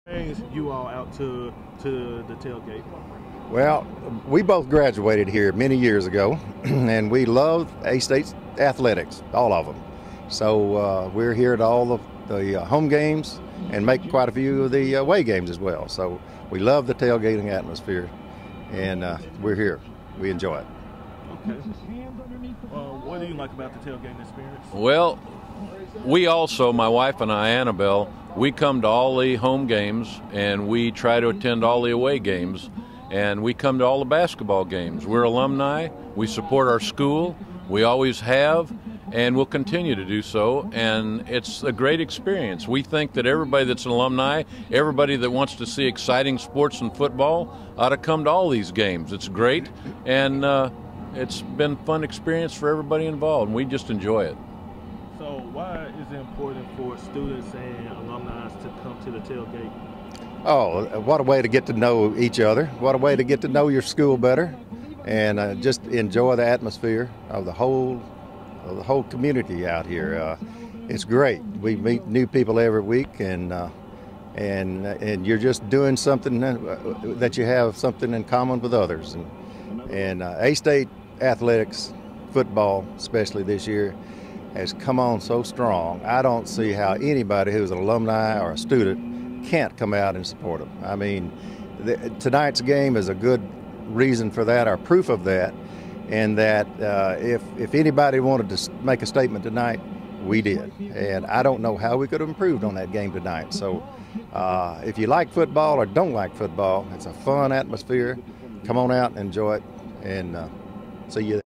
Brings you all out to the tailgate? Well, we both graduated here many years ago, and we love A-State athletics, all of them. So we're here at all the home games and make quite a few of the away games as well. So we love the tailgating atmosphere, and we're here. We enjoy it. Okay. What do you like about the tailgating experience? Well, we also, my wife and I, Annabelle, we come to all the home games and we try to attend all the away games, and we come to all the basketball games. We're alumni. We support our school. We always have, and we'll continue to do so, and it's a great experience. We think that everybody that's an alumni, everybody that wants to see exciting sports and football ought to come to all these games. It's great, and it's been a fun experience for everybody involved, and we just enjoy it. So why is it important for students and alumni to come to the tailgate? Oh, what a way to get to know each other. What a way to get to know your school better, and just enjoy the atmosphere of the whole community out here. It's great. We meet new people every week, and you're just doing something that you have something in common with others. And A-State athletics, football especially this year, has come on so strong. I don't see how anybody who's an alumni or a student can't come out and support them. I mean, tonight's game is a good reason for that, or proof of that, and that if anybody wanted to make a statement tonight, we did. And I don't know how we could have improved on that game tonight. So if you like football or don't like football, it's a fun atmosphere. Come on out and enjoy it, and see you.